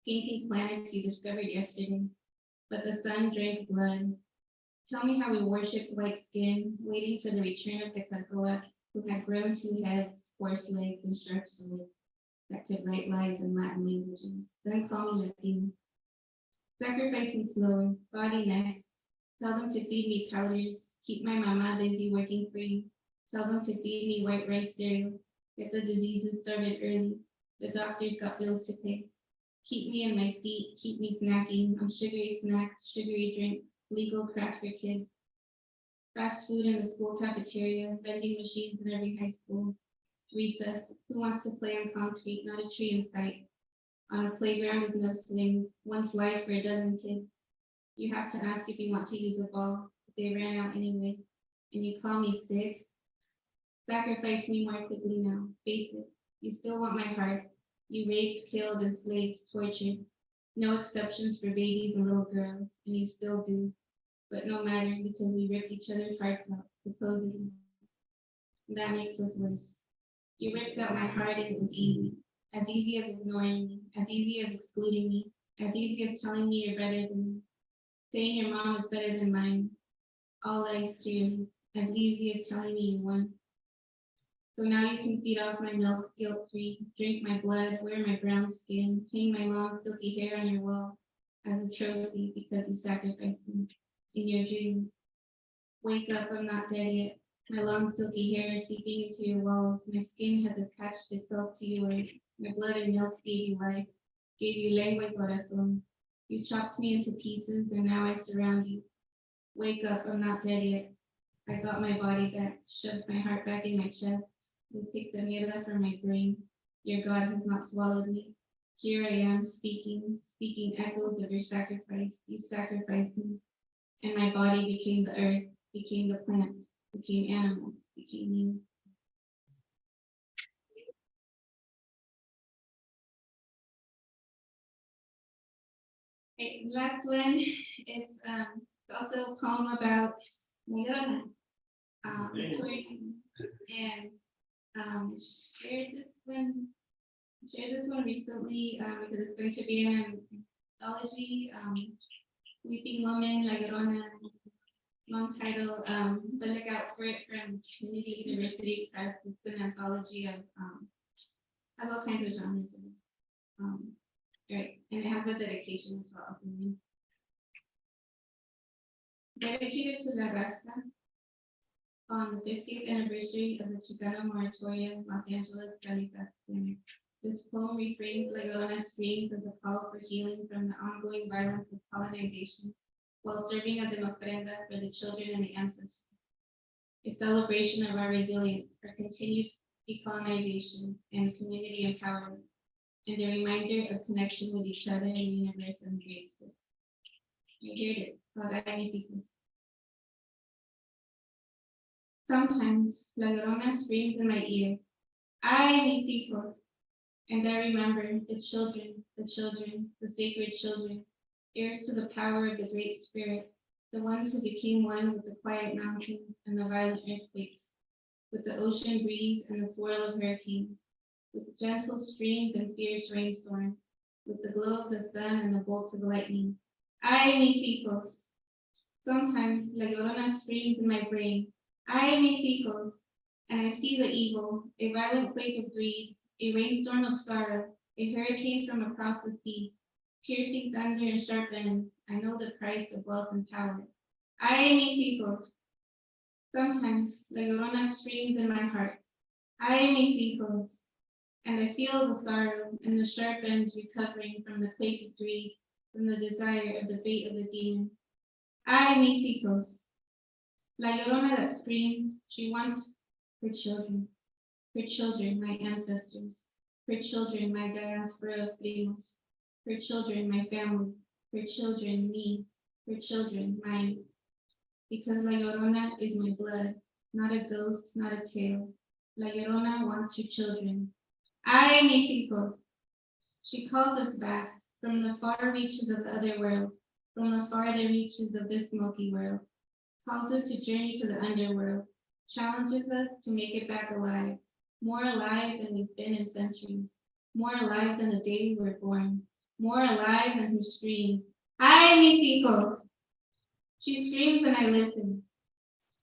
C: painting planets you discovered yesterday. But the sun drank blood. Tell me how we worshipped white skin, waiting for the return of Quetzalcoatl, who had grown 2 heads, 4 legs, and sharp swords that could write lies in Latin languages. Then call me Latino. Sacrificing slower, body next. Tell them to feed me powders, keep my mama busy working for you. Tell them to feed me white rice cereal, get the diseases started early. The doctors got bills to pay. Keep me in my seat, keep me snacking on sugary snacks, sugary drinks, legal crack for kids. Fast food in the school cafeteria, vending machines in every high school. Recess, who wants to play on concrete, not a tree in sight. on a playground with no swings, one slide for a dozen kids. You have to ask if you want to use a ball, but they ran out anyway. And you call me sick? Sacrifice me more quickly now. Face it. You still want my heart. You raped, killed, enslaved, tortured. No exceptions for babies and little girls, and you still do. But no matter, because we ripped each other's hearts out, supposedly. And that makes us worse. You ripped out my heart and it was easy. As easy as ignoring me, as easy as excluding me, as easy as telling me you're better than me, saying your mom is better than mine. All lies clearly, as easy as telling me you won. So now you can feed off my milk guilt-free, drink my blood, wear my brown skin, hang my long silky hair on your wall as a trophy because you sacrificed me in your dreams. Wake up, I'm not dead yet. My long silky hair is seeping into your walls. My skin has attached itself to yours. My blood and milk gave you life, gave you lengua y corazón. You chopped me into pieces and now I surround you. Wake up, I'm not dead yet. I got my body back, shoved my heart back in my chest. You picked the mierda from my brain. Your God has not swallowed me. Here I am speaking echoes of your sacrifice. You sacrificed me. And my body became the earth, became the plants, became animals, became you. Okay, last one is also a poem about La Llorona, Victoria King, and shared this one recently because it's going to be in an anthology, Weeping Woman, La Llorona, long title, but look out for it from Trinity University Press. It's an anthology of all kinds of genres. Right, and it has a dedication as well. Dedicated to La Raza on the 50th anniversary of the Chicano moratorium, Los Angeles, California. This poem refrains La Llorona's screams as a call for healing from the ongoing violence of colonization, while serving as an ofrenda for the children and the ancestors. A celebration of our resilience, our continued decolonization, and community empowerment, and a reminder of connection with each other in the universe and the great spirit. I heard it, called Ay Mis Hijos. Sometimes La Llorona screams in my ear, Ay Mis Hijos, and I remember the children, the sacred children, heirs to the power of the Great Spirit, the ones who became one with the quiet mountains and the violent earthquakes, with the ocean breeze and the swirl of hurricanes, with gentle streams and fierce rainstorms, with the glow of the sun and the bolts of lightning. Ay, mis hijos. Sometimes La Llorona screams in my brain, Ay, mis hijos, and I see the evil, a violent quake of greed, a rainstorm of sorrow, a hurricane from across the sea, piercing thunder and sharp ends. I know the price of wealth and power. Ay, mis hijos. Sometimes La Llorona screams in my heart, Ay, mis hijos, and I feel the sorrow and the sharp ends recovering from the quake of greed, from the desire of the fate of the demon. Ay, mis hijos. La Llorona that screams, she wants her children, my ancestors, her children, my diaspora of primos, her children, my family, her children, me, her children, mine. Because La Llorona is my blood, not a ghost, not a tale. La Llorona wants her children. Ay, mis hijos. She calls us back from the far reaches of the other world, from the farther reaches of this smoky world, calls us to journey to the underworld, challenges us to make it back alive, more alive than we've been in centuries, more alive than the day we were born, more alive than her screams. Ay, mis hijos. She screams and I listen.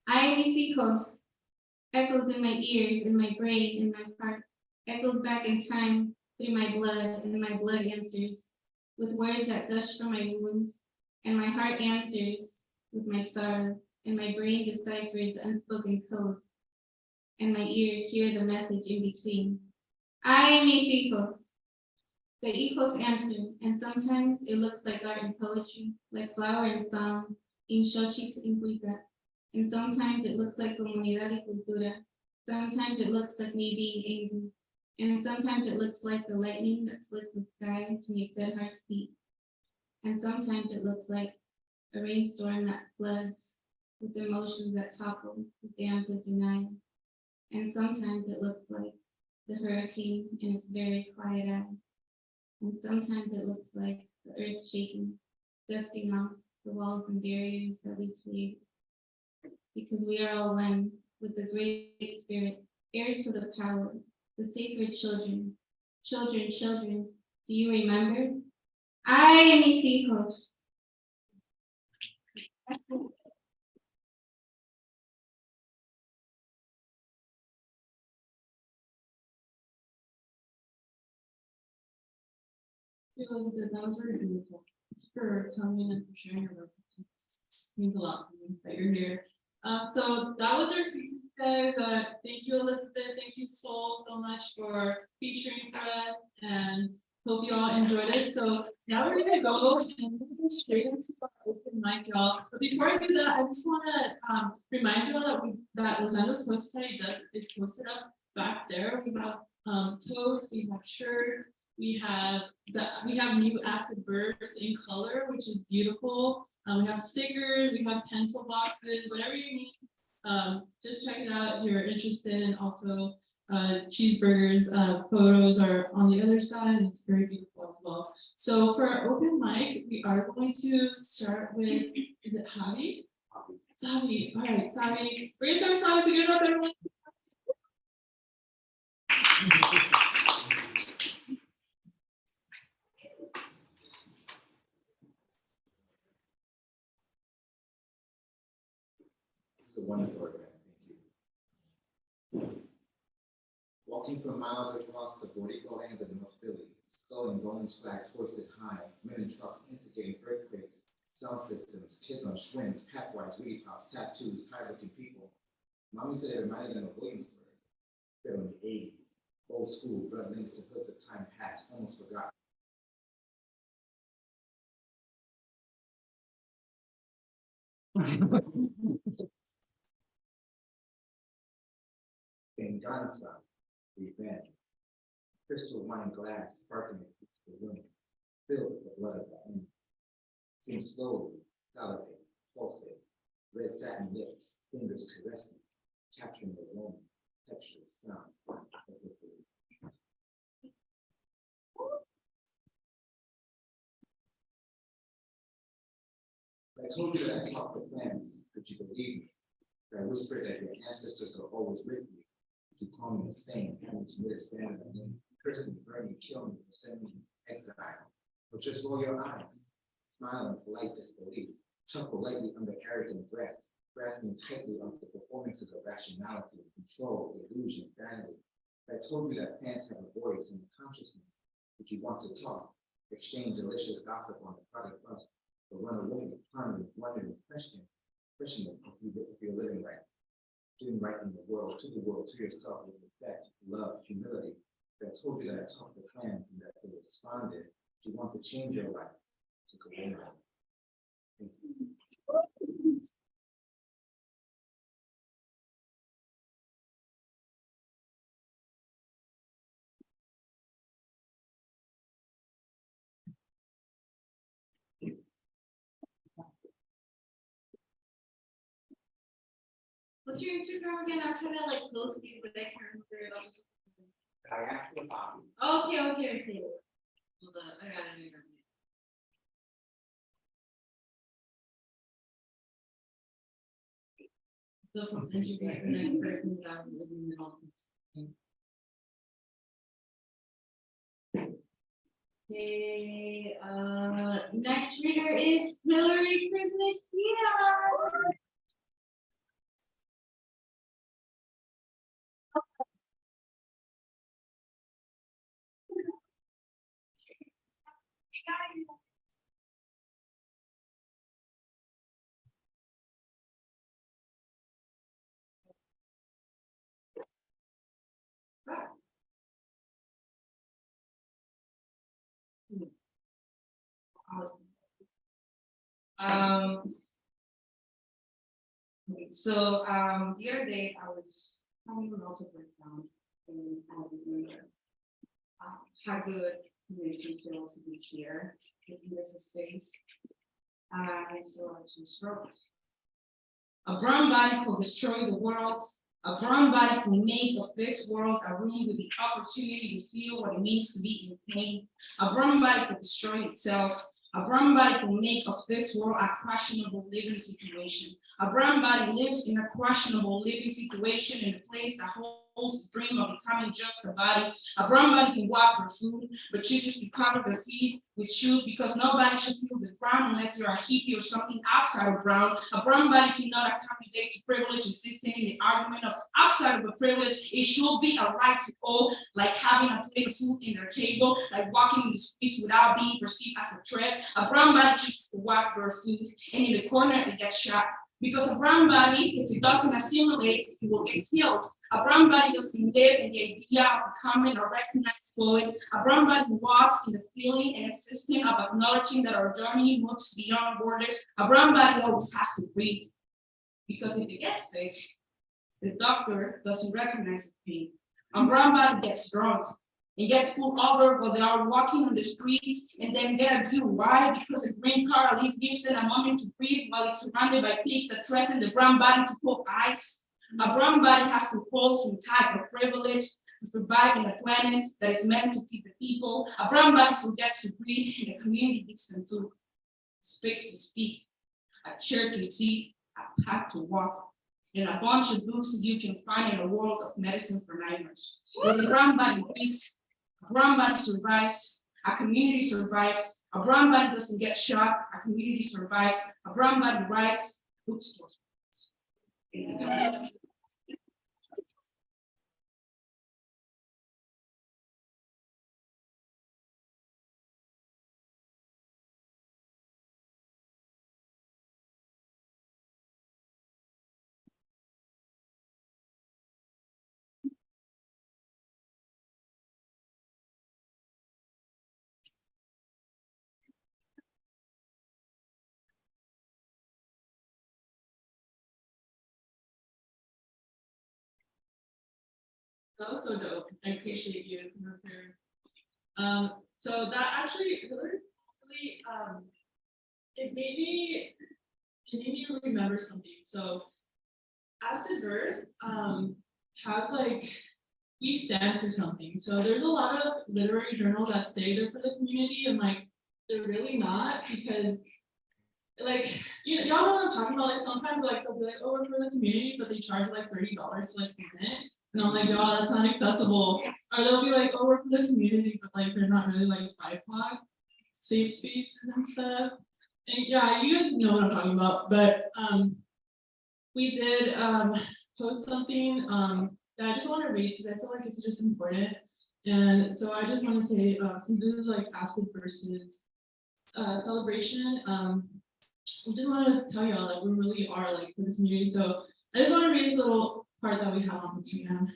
C: Ay, mis hijos. Echoes in my ears, in my brain, in my heart, echoes back in time through my blood, and my blood answers with words that gush from my wounds, and my heart answers with my sorrow, and my brain deciphers the unspoken codes, and my ears hear the message in between. Ay, mis hijos. The hijos answer, and sometimes it looks like art and poetry, like flower and song, in Xochitl in Cuica, and sometimes it looks like comunidad y cultura. Sometimes it looks like me being angry, And sometimes it looks like the lightning that splits the sky to make dead hearts beat. And sometimes it looks like a rainstorm that floods with emotions that topple the dams of denial. And sometimes it looks like the hurricane in its very quiet eye. And sometimes it looks like the earth shaking, dusting off the walls and barriers that we create. Because we are all one with the Great Spirit, heirs to the power, the sacred children. Children, children, do you remember? Ay, mis hijos.
B: Elizabeth, that was very beautiful. Thanks for coming and for sharing your work. It means a lot to me that you're here. So that was our feature, guys. Thank you, Elizabeth. Thank you so much for featuring for us, and hope you all enjoyed it. So now we're gonna go and we're gonna go straight into our open mic, y'all. But before I do that, I just want to remind you all that Los Angeles Poet Society is posted up back there. We have totes, we have shirts. We have new acid bursts in color, which is beautiful. We have stickers, we have pencil boxes, whatever you need. Just check it out if you're interested, and also cheeseburgers photos are on the other side, and it's very beautiful as well. So for our open mic, we are going to start with, is it Javi? It's Javi. All right, Javi. We're gonna start with songs to get up, everyone.
D: It's a wonderful event, thank you. Walking for miles across the Boricua lands of North Philly, skull and bones flags hoisted high, men in trucks instigating earthquakes, sound systems, kids on Schwinn's, Packwise, Weedy Pops, tattoos, tired-looking people. Mommy said it reminded them of Williamsburg. Still in the 80s, old school, blood links to hoods of time past, almost forgotten. In gunshot, revenge, crystal wine glass sparkling against the room, filled with the blood of the enemy. Sing slowly, salivate, pulsate, red satin lips, fingers caressing, capturing the warm texture sound of the food. I told you that I talked with plans, but you believe me. I whispered that your ancestors are always with you. You call me insane, having committed standard and then curse me, burn me, kill me, send me into exile. But just roll your eyes, smile in polite disbelief, chuckle lightly under arrogant breath, grasping tightly onto the performances of rationality, control, illusion, vanity. I told you that plants have a voice and a consciousness, but you want to talk, exchange delicious gossip on the product bus, or run away, pondering, wondering, questioning if you're living right. Doing right in the world, to yourself with respect, love, humility. I told you that I talked to plans and that they responded. You want to change your life to go in. Thank you.
C: What's your Instagram again? I'm trying to like post you, but I can't remember it.
D: I asked for a copy.
C: Okay. Hold up, I got it. So I'll send you guys the next person that was in the middle. Okay, next reader is Hillary Krishnashia. Um, the other day I was having a mental breakdown and I was how good it makes me feel to be here in this space. And so I just wrote. A brown body will destroy the world. A brown body will make of this world a room with the opportunity to feel what it means to be in pain. A brown body will destroy itself. A brown body will make of this world a questionable living situation. A brown body lives in a questionable living situation in a place that holds the dream of becoming just a body. A brown body can walk for food, but chooses to cover their feet with shoes because nobody should feel the ground unless you're a hippie or something outside of brown. A brown body cannot accommodate to privilege existing in the argument of outside of a privilege. It should be a right to all, like having a plate of food in their table, like walking in the streets without being perceived as a threat. A brown body chooses to walk barefoot, and in the corner it gets shot. Because a brown body, if it doesn't assimilate, it will get killed. A brown body doesn't live in the idea of becoming a recognized poet. A brown body walks in the feeling and existing of acknowledging that our journey moves beyond borders. A brown body always has to breathe. Because if it gets sick, the doctor doesn't recognize the pain. A brown body gets drunk and gets pulled over while they are walking on the streets and then get a DUI. Why? Because a green car at least gives them a moment to breathe while it's surrounded by pigs that threaten the brown body to put ice. A brown body has to hold some type of privilege to survive in a planet that is meant to feed the people. A brown body forgets to breathe and the community gives them food, space to speak, a chair to sit, a path to walk, and a bunch of books that you can find in a world of medicine for nightmares. When a brown body beats, a brown body survives, a community survives, a brown body doesn't get shot, a community survives, a brown body writes, bookstores.
B: That was so dope. I appreciate you coming up here. So that actually really it made me remember something. So Acid Verse has like, we stand for something. So there's a lot of literary journals that say they're for the community and like they're really not, because like, you know, y'all know what I'm talking about. Like sometimes like they'll be like, oh, we're for the community, but they charge like $30 to like submit. And I'm like, y'all, that's not accessible. Or they'll be like, oh, we're for the community, but like they're not really like BIPOC, safe spaces and stuff. And yeah, you guys know what I'm talking about. But we did post something that I just want to read because I feel like it's just important. And so I just want to say, since this is like Acid Versus celebration, we just want to tell y'all that we really are like for the community. So I just want to read this little part that we have on Instagram.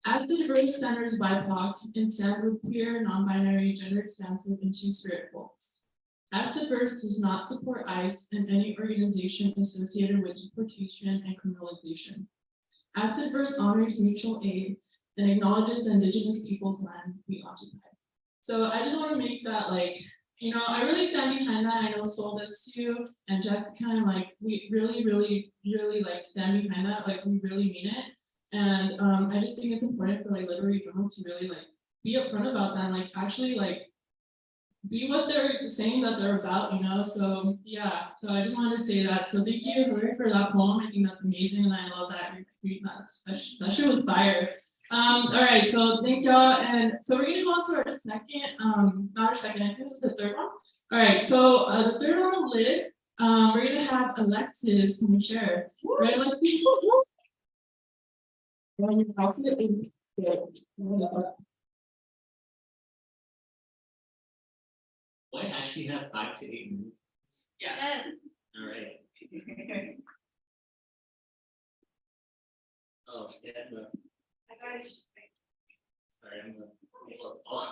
B: Acid Verse centers BIPOC and stands with queer, non-binary, gender expansive, and two-spirit folks. Acid Verse does not support ICE and any organization associated with deportation and criminalization. Acid Verse honors mutual aid and acknowledges the indigenous people's land we occupy. So I just want to make that like, you know, I really stand behind that. I know Soul does too, and Jessica, and like we really like stand behind that. Like we really mean it. And I just think it's important for like literary journals to really like be upfront about that and like actually like be what they're saying that they're about, you know. So yeah, so I just wanted to say that. So thank you, Hillary, for that poem. I think that's amazing, and I love that you're reading that shit was fire. All right, so thank y'all. And so we're gonna go on to our second, not our second, I think this is the third one. All right, so the third on the list, we're gonna have Alexis come and share. Right, Alexis?
E: I actually have 5 to 8 minutes.
B: Yeah.
E: All right. Oh, yeah, no. Sorry, I'm a little tall.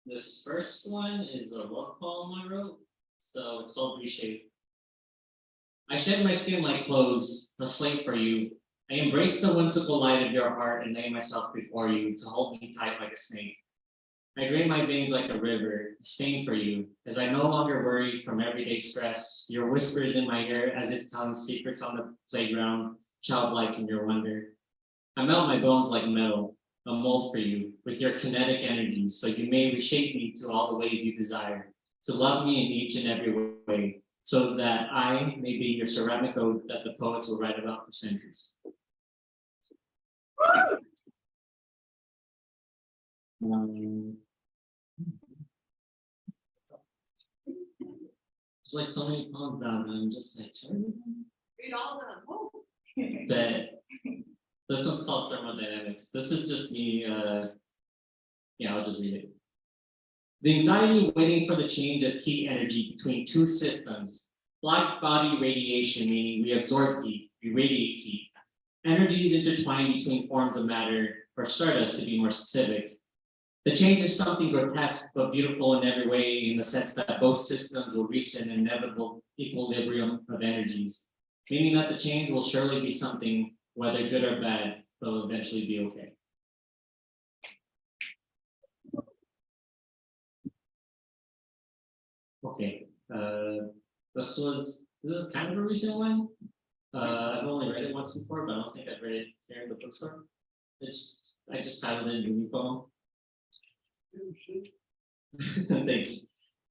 E: This first one is a love poem I wrote. So it's called Reshape. I shed my skin like clothes, a slave for you. I embrace the whimsical light of your heart and lay myself before you to hold me tight like a snake. I drain my veins like a river, a stain for you, as I no longer worry from everyday stress. Your whispers in my ear as if telling secrets on the playground, childlike in your wonder. I melt my bones like metal, a mold for you, with your kinetic energy, so you may reshape me to all the ways you desire, to love me in each and every way, so that I may be your ceramic ode that the poets will write about for centuries. There's like so many poems down there, I'm just like,
A: Read all of them.
E: but this one's called Thermodynamics. This is just me, yeah, I'll just read it. The anxiety waiting for the change of heat energy between two systems. Black body radiation, meaning we absorb heat, we radiate heat. Energies intertwine between forms of matter, or stardust to be more specific. The change is something grotesque but beautiful in every way, in the sense that both systems will reach an inevitable equilibrium of energies, meaning that the change will surely be something, whether good or bad, but will eventually be okay. Okay, this is kind of a recent one. I've only read it once before, but I don't think I've read it here in the bookstore. I just titled it Uni poem. Thanks.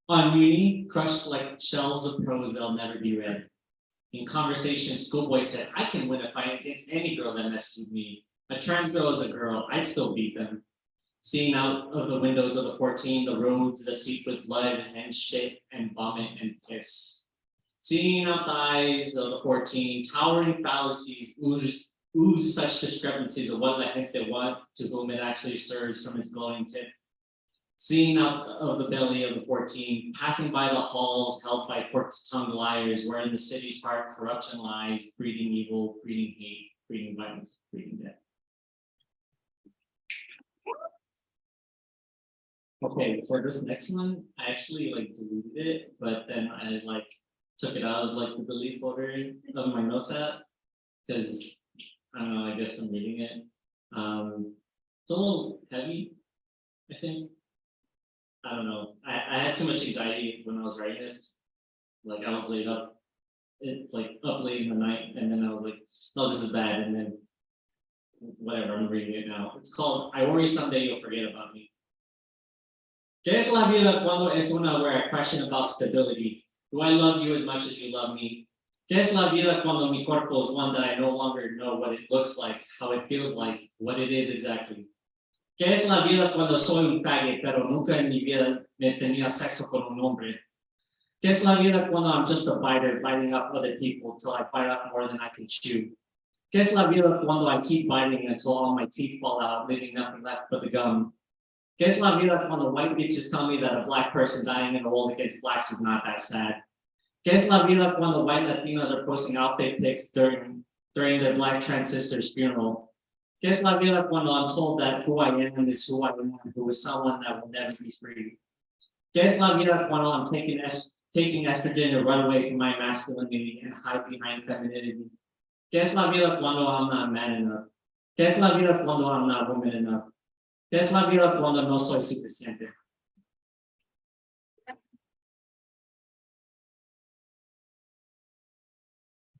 E: On uni, crushed like shelves of prose that'll never be read. In conversation, schoolboy said, I can win a fight against any girl that messes with me. A trans girl is a girl, I'd still beat them. Seeing out of the windows of the 14, the roads that seep with blood and shit and vomit and piss. Seeing out the eyes of the 14, towering fallacies ooze such discrepancies of what la gente want to whom it actually serves from its glowing tip. Seeing out of the belly of the 14, passing by the halls held by forked-tongued liars, where in the city's heart corruption lies, breeding evil, breeding hate, breeding violence, breeding death. Okay, for this next one, I actually like deleted it, but then I like took it out of like the delete folder of my notes app, because I don't know, I guess I'm reading it. It's a little heavy, I think. I don't know. I had too much anxiety when I was writing this. Like I was laid up, up late in the night, and then I was like, "No, this is bad." And then, whatever, I'm reading it now. It's called "I Worry Someday You'll Forget About Me." ¿Qué es la vida cuando es una where I question about stability? Do I love you as much as you love me? ¿Qué es la vida cuando mi cuerpo is one that I no longer know what it looks like, how it feels like, what it is exactly? ¿Qué es la vida cuando soy un calle, pero nunca en mi vida me tenía sexo con un hombre? ¿Qué es la vida cuando I'm just a biter, biting up other people till I bite up more than I can chew? ¿Qué es la vida cuando I keep biting until all my teeth fall out, leaving nothing left but the gum? ¿Qué es la vida cuando white bitches tell me that a black person dying in a world against blacks is not that sad? ¿Qué es la vida cuando white Latinos are posting outfit pics during their black trans sister's funeral? ¿Qué es la vida cuando I'm told that who I am is who I am, who is someone that will never be free? ¿Qué es la vida cuando I'm taking estrogen to run away from my masculinity and hide behind femininity? ¿Qué es la vida cuando I'm not man enough? ¿Qué es la vida cuando I'm not woman enough? ¿Qué es la vida cuando no soy suficiente?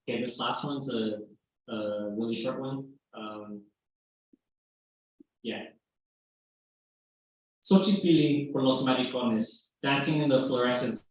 E: Okay, this last one's a really short one. Yeah. Xochipilli por los maricones, dancing in the fluorescence